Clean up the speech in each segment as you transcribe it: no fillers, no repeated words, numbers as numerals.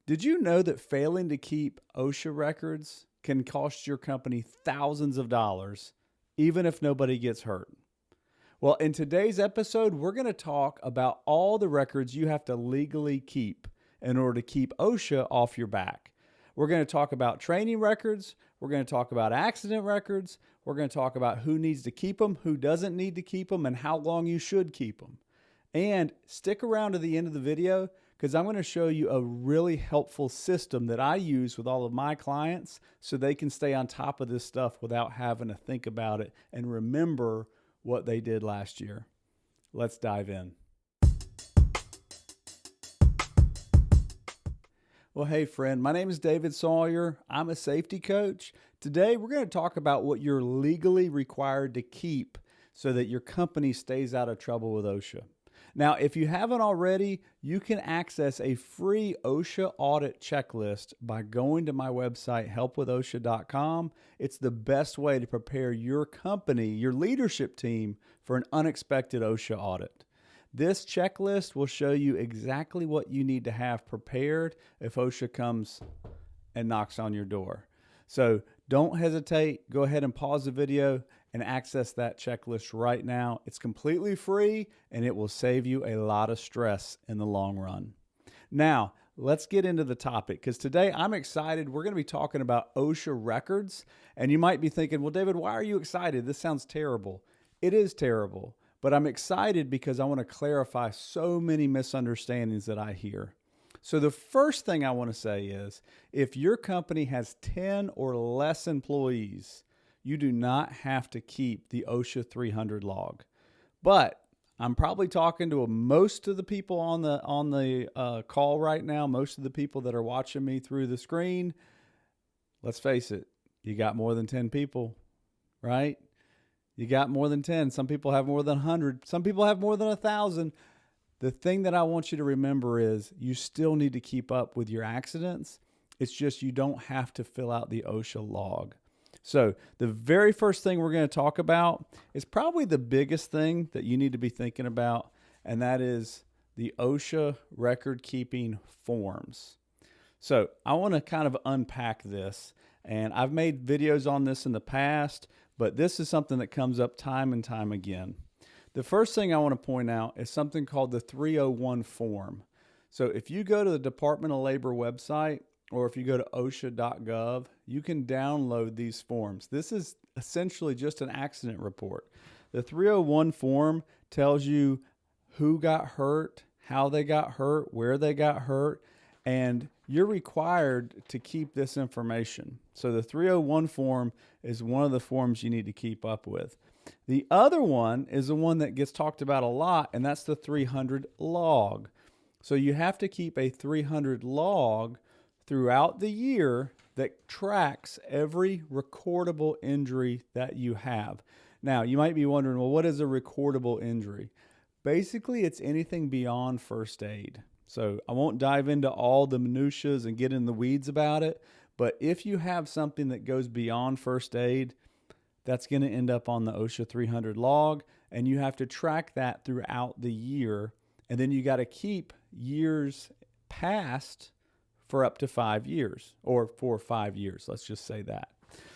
Did you know that failing to keep OSHA records can cost your company thousands of dollars, even if nobody gets hurt? Well, in today's episode, we're going to talk about all the records you have to legally keep in order to keep OSHA off your back. We're going to talk about training records. We're going to talk about accident records. We're going to talk about who needs to keep them, who doesn't need to keep them, and how long you should keep them. And stick around to the end of the video because I'm going to show you a really helpful system that I use with all of my clients so they can stay on top of this stuff without having to think about it and remember what they did last year. Let's dive in. Well, hey friend, my name is David Sawyer. I'm a safety coach. Today we're going to talk about what you're legally required to keep so that your company stays out of trouble with OSHA. Now, if you haven't already, you can access a free OSHA audit checklist by going to my website, helpwithosha.com. It's the best way to prepare your company, your leadership team, for an unexpected OSHA audit. This checklist will show you exactly what you need to have prepared if OSHA comes and knocks on your door. So don't hesitate. Go ahead and pause the video and access that checklist right now. It's completely free and it will save you a lot of stress in the long run. Now, let's get into the topic because today I'm excited. We're going to be talking about OSHA records. And you might be thinking, well, David, why are you excited? This sounds terrible. It is terrible, but I'm excited because I want to clarify so many misunderstandings that I hear. So the first thing I want to say is if your company has 10 or less employees, you do not have to keep the OSHA 300 log. But I'm probably talking to most of the people on the call right now, most of the people that are watching me through the screen. Let's face it, you got more than 10 people, right? You got more than 10. Some people have more than 100. Some people have more than 1,000. The thing that I want you to remember is you still need to keep up with your accidents. It's just you don't have to fill out the OSHA log. So the very first thing we're going to talk about is probably the biggest thing that you need to be thinking about, and that is the OSHA record keeping forms. So I want to kind of unpack this, and I've made videos on this in the past, but this is something that comes up time and time again. The first thing I want to point out is something called the 301 form. So if you go to the Department of Labor website, or if you go to OSHA.gov, you can download these forms. This is essentially just an accident report. The 301 form tells you who got hurt, how they got hurt, where they got hurt, and you're required to keep this information. So the 301 form is one of the forms you need to keep up with. The other one is the one that gets talked about a lot, and that's the 300 log. So you have to keep a 300 log throughout the year that tracks every recordable injury that you have. Now, you might be wondering, well, what is a recordable injury? Basically, it's anything beyond first aid. So I won't dive into all the minutiae and get in the weeds about it, but if you have something that goes beyond first aid, that's going to end up on the OSHA 300 log, and you have to track that throughout the year, and then you got to keep years past for up to 5 years, or for 5 years, let's just say that.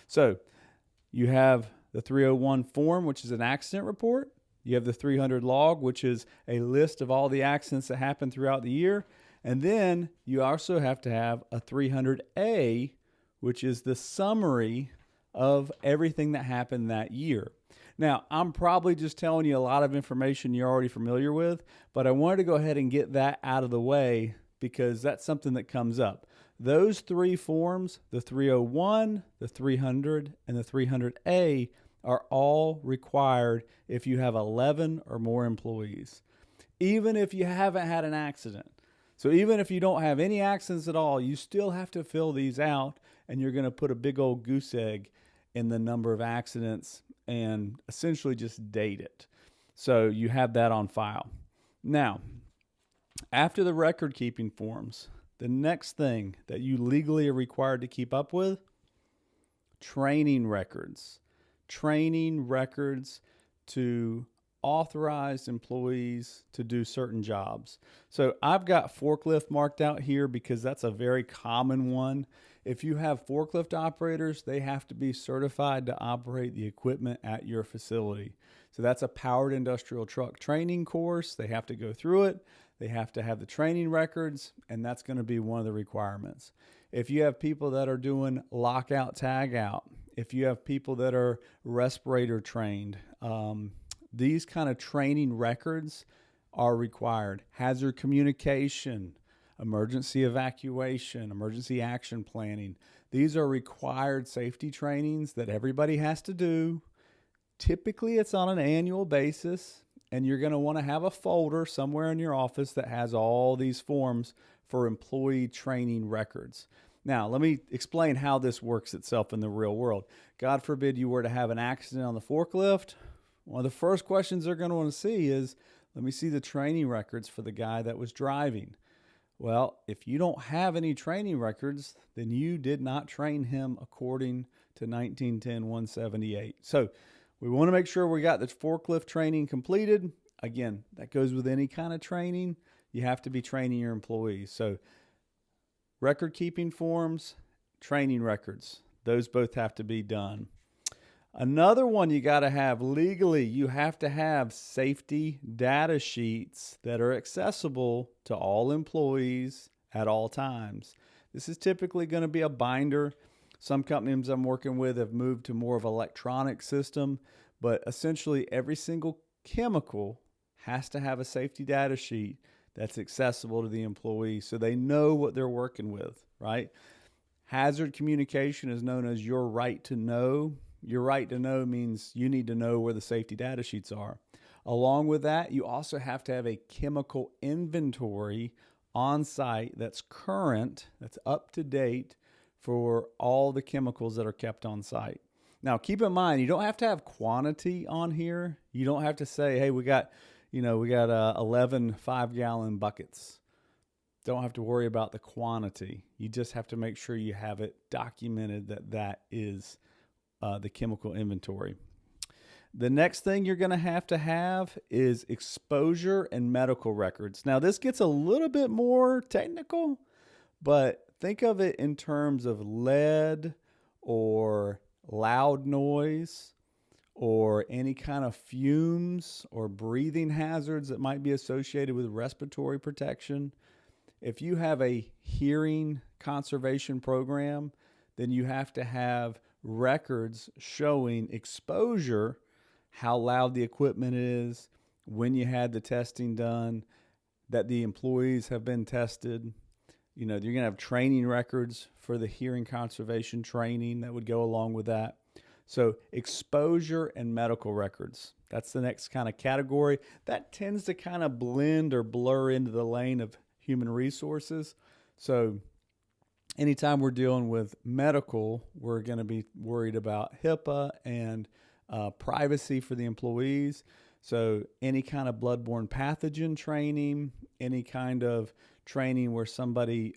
So you have the 301 form, which is an accident report. You have the 300 log, which is a list of all the accidents that happen throughout the year. And then you also have to have a 300A, which is the summary of everything that happened that year. Now, I'm probably just telling you a lot of information you're already familiar with, but I wanted to go ahead and get that out of the way because that's something that comes up. Those three forms, the 301, the 300, and the 300A, are all required if you have 11 or more employees, even if you haven't had an accident. So even if you don't have any accidents at all, you still have to fill these out, and you're going to put a big old goose egg in the number of accidents and essentially just date it. So you have that on file. Now, after the record keeping forms, the next thing that you legally are required to keep up with, training records. Training records to authorized employees to do certain jobs. So I've got forklift marked out here because that's a very common one. If you have forklift operators, they have to be certified to operate the equipment at your facility. So that's a powered industrial truck training course. They have to go through it. They have to have the training records, and that's going to be one of the requirements. If you have people that are doing lockout, tag out, if you have people that are respirator trained, these kind of training records are required. Hazard communication, emergency evacuation, emergency action planning. These are required safety trainings that everybody has to do. Typically, it's on an annual basis, and you're going to want to have a folder somewhere in your office that has all these forms for employee training records. Now, let me explain how this works itself in the real world. God forbid you were to have an accident on the forklift. One of the first questions they're going to want to see is, let me see the training records for the guy that was driving. Well, if you don't have any training records, then you did not train him according to 1910-178. So we want to make sure we got the forklift training completed. Again, that goes with any kind of training. You have to be training your employees. So record keeping forms, training records, those both have to be done. Another one you got to have legally, you have to have safety data sheets that are accessible to all employees at all times. This is typically going to be a binder. Some companies I'm working with have moved to more of an electronic system, but essentially every single chemical has to have a safety data sheet that's accessible to the employee so they know what they're working with, right? Hazard communication is known as your right to know. Your right to know means you need to know where the safety data sheets are. Along with that, you also have to have a chemical inventory on site that's current, that's up to date for all the chemicals that are kept on site. Now, keep in mind, you don't have to have quantity on here. You don't have to say, hey, we got 11 5-gallon buckets. Don't have to worry about the quantity. You just have to make sure you have it documented that is the chemical inventory. The next thing you're going to have is exposure and medical records. Now, this gets a little bit more technical, but think of it in terms of lead or loud noise or any kind of fumes or breathing hazards that might be associated with respiratory protection. If you have a hearing conservation program, then you have to have records showing exposure, how loud the equipment is, when you had the testing done, that the employees have been tested. You're going to have training records for the hearing conservation training that would go along with that. So exposure and medical records, that's the next kind of category. That tends to kind of blend or blur into the lane of human resources. So anytime we're dealing with medical, we're going to be worried about HIPAA and privacy for the employees. So any kind of bloodborne pathogen training, any kind of training where somebody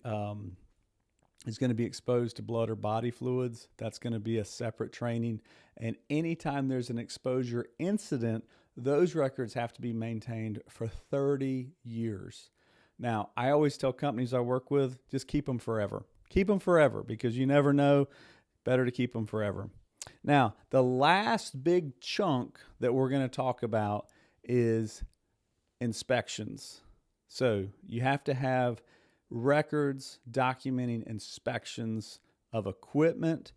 is going to be exposed to blood or body fluids, that's going to be a separate training. And anytime there's an exposure incident, those records have to be maintained for 30 years. Now, I always tell companies I work with, just keep them forever. Keep them forever because you never know. Better to keep them forever. Now, the last big chunk that we're going to talk about is inspections. So you have to have records documenting inspections of equipment.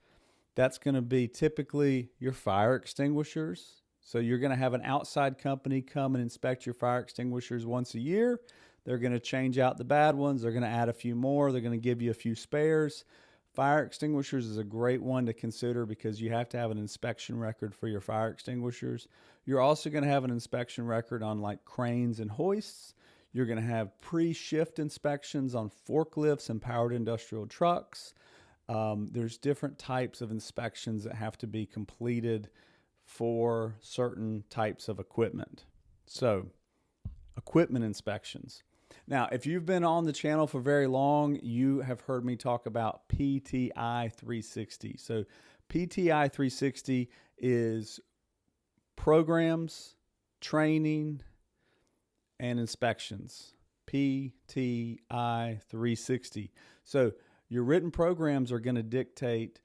That's going to be typically your fire extinguishers. So you're going to have an outside company come and inspect your fire extinguishers once a year. They're going to change out the bad ones. They're going to add a few more. They're going to give you a few spares. Fire extinguishers is a great one to consider because you have to have an inspection record for your fire extinguishers. You're also going to have an inspection record on like cranes and hoists. You're going to have pre-shift inspections on forklifts and powered industrial trucks. There's different types of inspections that have to be completed for certain types of equipment. So, equipment inspections. Now, if you've been on the channel for very long, you have heard me talk about PTI 360. So PTI 360 is programs training, and inspections. PTI 360. So your written programs are going to dictate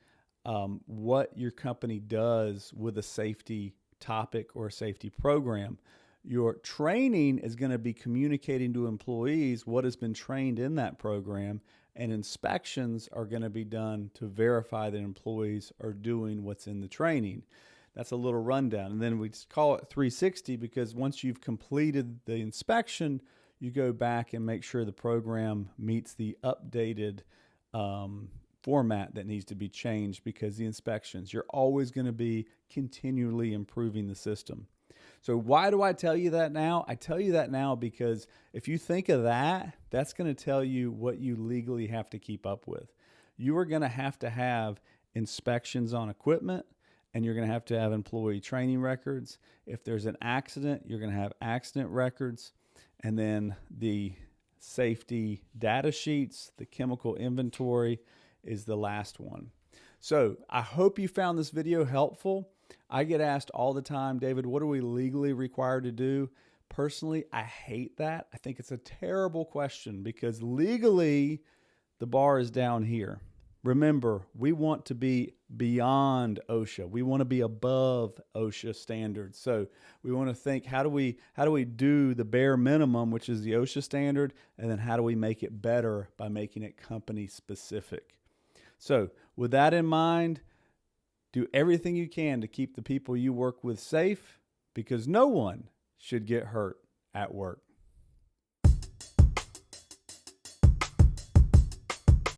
what your company does with a safety topic or a safety program. Your training is going to be communicating to employees what has been trained in that program, and inspections are going to be done to verify that employees are doing what's in the training. That's a little rundown. And then we just call it 360 because once you've completed the inspection, you go back and make sure the program meets the updated format that needs to be changed, because the inspections, you're always going to be continually improving the system. So why do I tell you that now? I tell you that now because if you think of that, that's going to tell you what you legally have to keep up with. You are going to have inspections on equipment, and you're going to have employee training records. If there's an accident, you're going to have accident records. And then the safety data sheets, the chemical inventory is the last one. So I hope you found this video helpful. I get asked all the time, David, what are we legally required to do? Personally, I hate that. I think it's a terrible question because legally the bar is down here. Remember, we want to be beyond OSHA. We want to be above OSHA standards. So we want to think, how do we do the bare minimum, which is the OSHA standard, and then how do we make it better by making it company specific? So with that in mind, do everything you can to keep the people you work with safe, because no one should get hurt at work.